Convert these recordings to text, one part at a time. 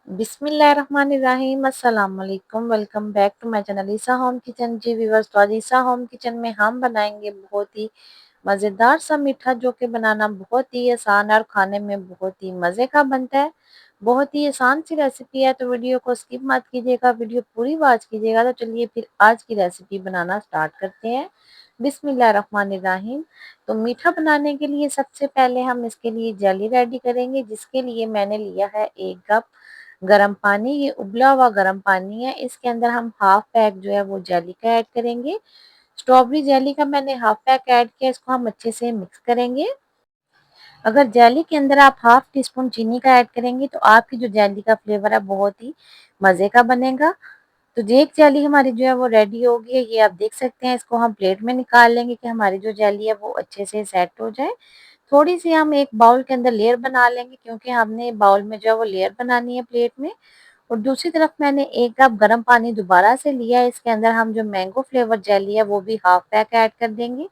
बिस्मिल्लाहिर्रहमानिर्रहीम अस्सलाम वालेकुम। Welcome back to my channel Isa home kitchen. जी व्यूअर्स, तो आज ईसा होम किचन में हम बनाएंगे बहुत ही मज़ेदार सा मीठा, जो कि बनाना बहुत ही आसान है और खाने में बहुत ही मज़े का बनता है। बहुत ही आसान सी रेसिपी है, तो वीडियो को स्किप मत कीजिएगा, वीडियो पूरी वॉच कीजिएगा। तो चलिए फिर आज की रेसिपी बनाना स्टार्ट करते हैं। बिस्मिल्लाहिर्रहमानिर्रहीम। तो मीठा बनाने के लिए सबसे पहले हम इसके लिए जेली रेडी करेंगे, जिसके लिए मैंने लिया है 1 कप गरम पानी। ये उबला हुआ गरम पानी है। इसके अंदर हम हाफ पैक जो है वो जेली का ऐड करेंगे। स्ट्रॉबेरी जेली का मैंने हाफ पैक ऐड किया, इसको हम अच्छे से मिक्स करेंगे। अगर जेली के अंदर आप हाफ टी स्पून चीनी का ऐड करेंगे तो आपकी जो जेली का फ्लेवर है बहुत ही मजे का बनेगा। तो जो एक जेली हमारी जो है वो रेडी हो गई है, ये आप देख सकते हैं। इसको हम प्लेट में निकाल लेंगे कि हमारी जो जेली है वो अच्छे से सेट हो जाए। थोड़ी सी हम एक बाउल के अंदर लेयर बना लेंगे, क्योंकि हमने बाउल में जो है वो लेयर बनानी है प्लेट में। और दूसरी तरफ मैंने 1 कप गर्म पानी दोबारा से लिया है। इसके अंदर हम जो मैंगो फ्लेवर जेली है वो भी हाफ पैक ऐड कर देंगे।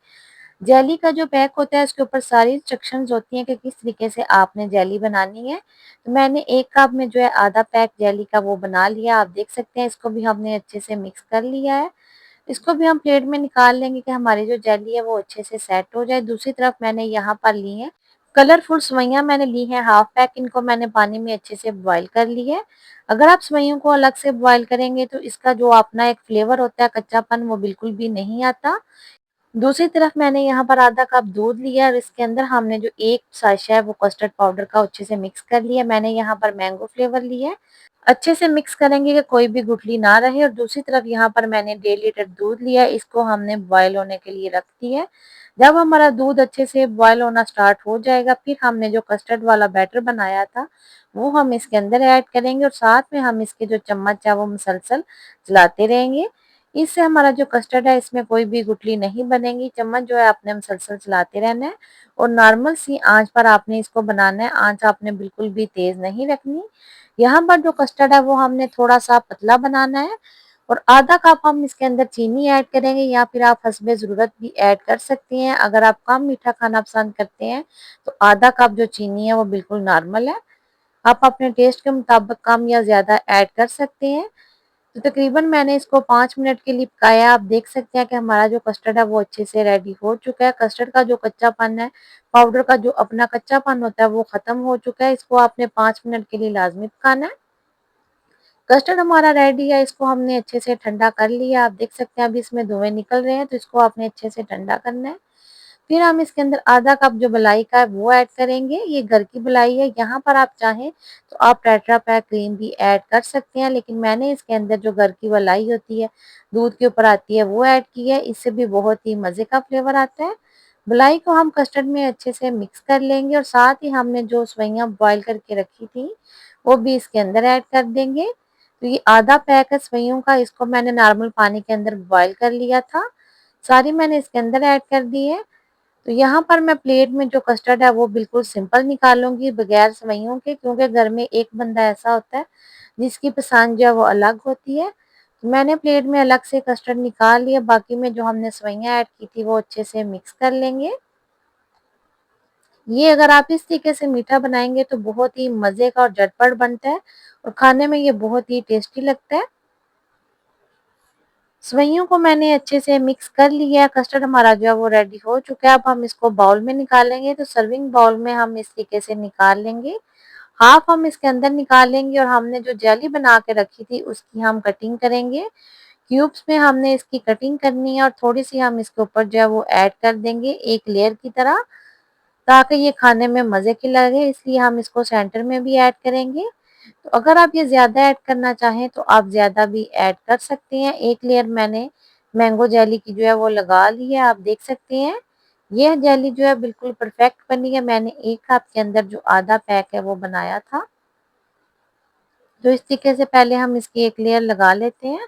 जेली का जो पैक होता है उसके ऊपर सारी इंस्ट्रक्शंस होती हैं कि किस तरीके से आपने जेली बनानी है। तो मैंने 1 कप में जो है आधा पैक जेली का वो बना लिया, आप देख सकते हैं। इसको भी हमने अच्छे से मिक्स कर लिया है। इसको भी हम प्लेट में निकाल लेंगे कि हमारी जो जेली है वो अच्छे से सेट हो जाए। दूसरी तरफ मैंने यहाँ पर ली है कलरफुल सेवइयां, मैंने ली हैं हाफ पैक। इनको मैंने पानी में अच्छे से बॉईल कर लिया है। अगर आप सेवइयों को अलग से बॉईल करेंगे तो इसका जो अपना एक फ्लेवर होता है, कच्चापन, वो बिल्कुल भी नहीं आता। दूसरी तरफ मैंने यहाँ पर आधा कप दूध लिया और इसके अंदर हमने जो एक साशा है वो कस्टर्ड पाउडर का अच्छे से मिक्स कर लिया। मैंने यहाँ पर मैंगो फ्लेवर लिया है। अच्छे से मिक्स करेंगे कि कोई भी गुठली ना रहे। और दूसरी तरफ यहाँ पर मैंने 1.5 लीटर दूध लिया है, इसको हमने बॉयल होने के लिए रख दिया है। जब हमारा दूध अच्छे से बॉयल होना स्टार्ट हो जाएगा, फिर हमने जो कस्टर्ड वाला बैटर बनाया था वो हम इसके अंदर ऐड करेंगे और साथ में हम इसके जो चम्मच है वो मुसलसल चलाते रहेंगे। इससे हमारा जो कस्टर्ड है इसमें कोई भी गुठली नहीं बनेगी। चम्मच जो है आपने मुसलसल चलाते रहना है और नॉर्मल सी आंच पर आपने इसको बनाना है। आंच आपने बिल्कुल भी तेज नहीं रखनी। यहाँ पर जो कस्टर्ड है वो हमने थोड़ा सा पतला बनाना है और आधा कप हम इसके अंदर चीनी ऐड करेंगे, या फिर आप हस्बे ज़रूरत भी ऐड कर सकती हैं। अगर आप कम मीठा खाना पसंद करते हैं तो आधा कप जो चीनी है वो बिल्कुल नॉर्मल है। आप अपने टेस्ट के मुताबिक कम या ज़्यादा ऐड कर सकते हैं। तो तकरीबन मैंने इसको 5 मिनट के लिए पकाया। आप देख सकते हैं कि हमारा जो कस्टर्ड है वो अच्छे से रेडी हो चुका है। कस्टर्ड का जो कच्चापन है, पाउडर का जो अपना कच्चापन होता है, वो खत्म हो चुका है। इसको आपने 5 मिनट के लिए लाजमी पकाना है। कस्टर्ड हमारा रेडी है, इसको हमने अच्छे से ठंडा कर लिया। आप देख सकते हैं अभी इसमें धुएं निकल रहे हैं, तो इसको आपने अच्छे से ठंडा करना है। फिर हम इसके अंदर आधा कप जो मलाई का है वो ऐड करेंगे। ये घर की मलाई है। यहाँ पर आप चाहें तो आप टेट्रा पैक क्रीम भी ऐड कर सकते हैं, लेकिन मैंने इसके अंदर जो घर की मलाई होती है, दूध के ऊपर आती है, वो ऐड की है। इससे भी बहुत ही मज़े का फ्लेवर आता है। मलाई को हम कस्टर्ड में अच्छे से मिक्स कर लेंगे और साथ ही हमने जो सेवइयां बॉईल करके रखी थी वो भी इसके अंदर ऐड कर देंगे। तो ये आधा पैक है सेवइयों का, इसको मैंने नॉर्मल पानी के अंदर बॉईल कर लिया था। सारी मैंने इसके अंदर ऐड कर दी है। तो यहाँ पर मैं प्लेट में जो कस्टर्ड है वो बिल्कुल सिंपल निकालूंगी, बगैर सेवइयों के, क्योंकि घर में एक बंदा ऐसा होता है जिसकी पसंद जो है वो अलग होती है। तो मैंने प्लेट में अलग से कस्टर्ड निकाल लिया। बाकी में जो हमने सेवइयां ऐड की थी वो अच्छे से मिक्स कर लेंगे। ये अगर आप इस तरीके से मीठा बनाएंगे तो बहुत ही मजे का और झटपट बनता है और खाने में ये बहुत ही टेस्टी लगता है। सेवइयों को मैंने अच्छे से मिक्स कर लिया। कस्टर्ड हमारा जो है वो रेडी हो चुका है। अब हम इसको बाउल में निकालेंगे। तो सर्विंग बाउल में हम इस तरीके से निकाल लेंगे। हाफ हम इसके अंदर निकाल लेंगे और हमने जो जेली बना के रखी थी उसकी हम कटिंग करेंगे। क्यूब्स में हमने इसकी कटिंग करनी है और थोड़ी सी हम इसके ऊपर जो है वो ऐड कर देंगे एक लेयर की तरह, ताकि ये खाने में मजे की लगे। इसलिए हम इसको सेंटर में भी ऐड करेंगे। तो अगर आप ये ज़्यादा ऐड करना चाहें तो आप ज़्यादा भी ऐड कर सकते हैं। एक लेयर मैंने मैंगो जेली की जो है वो लगा ली है, आप देख सकते हैं। यह जेली जो है बिल्कुल परफेक्ट बनी है। मैंने 1 कप के अंदर जो आधा पैक है वो बनाया था। तो इस तरीके से पहले हम इसकी एक लेयर लगा लेते हैं।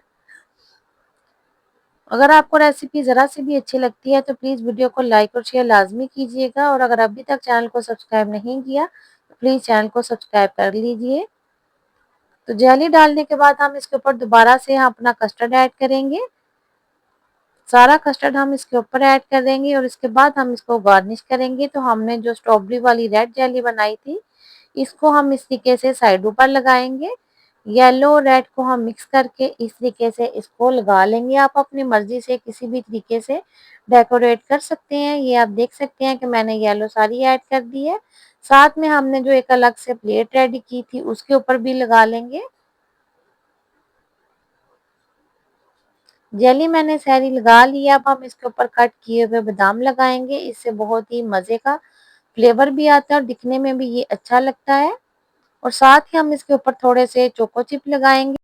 अगर आपको रेसिपी ज़रा सी भी अच्छी लगती है तो प्लीज़ वीडियो को लाइक और शेयर लाजमी कीजिएगा, और अगर अभी तक चैनल को सब्सक्राइब नहीं किया तो प्लीज़ चैनल को सब्सक्राइब कर लीजिए। तो जेली डालने के बाद हम इसके ऊपर दोबारा से हम अपना कस्टर्ड ऐड करेंगे। सारा कस्टर्ड हम इसके ऊपर ऐड कर देंगे और इसके बाद हम इसको गार्निश करेंगे। तो हमने जो स्ट्रॉबेरी वाली रेड जेली बनाई थी, इसको हम इस तरीके से साइडों पर लगाएंगे। येलो और रेड को हम मिक्स करके इस तरीके से इसको लगा लेंगे। आप अपनी मर्जी से किसी भी तरीके से डेकोरेट कर सकते हैं। ये आप देख सकते हैं कि मैंने येलो सारी ऐड कर दी है। साथ में हमने जो एक अलग से प्लेट रेडी की थी उसके ऊपर भी लगा लेंगे। जेली मैंने सारी लगा ली है। अब हम इसके ऊपर कट किए हुए बादाम लगाएंगे। इससे बहुत ही मजे का फ्लेवर भी आता है और दिखने में भी ये अच्छा लगता है। और साथ ही हम इसके ऊपर थोड़े से चोको चिप लगाएंगे।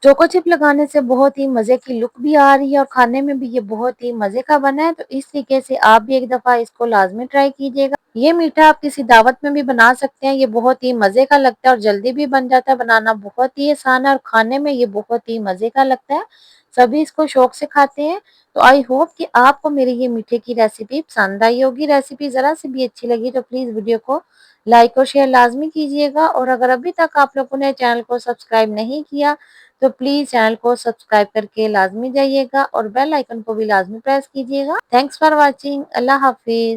चोको चिप लगाने से बहुत ही मजे की लुक भी आ रही है और खाने में भी ये बहुत ही मजे का बना है। तो इस तरीके से आप भी एक दफा इसको लाजमी ट्राई कीजिएगा। ये मीठा आप किसी दावत में भी बना सकते हैं। ये बहुत ही मजे का लगता है और जल्दी भी बन जाता है। बनाना बहुत ही आसान है और खाने में ये बहुत ही मजे का लगता है। सभी इसको शौक से खाते हैं। तो आई होप कि आपको मेरी ये मीठे की रेसिपी पसंद आई होगी। रेसिपी जरा सी भी अच्छी लगी तो प्लीज वीडियो को लाइक और शेयर लाजमी कीजिएगा। और अगर अभी तक आप लोगों ने चैनल को सब्सक्राइब नहीं किया तो प्लीज चैनल को सब्सक्राइब करके लाजमी जाइएगा और बेल आइकन को भी लाजमी प्रेस कीजिएगा। Thanks for watching. Allah Hafiz.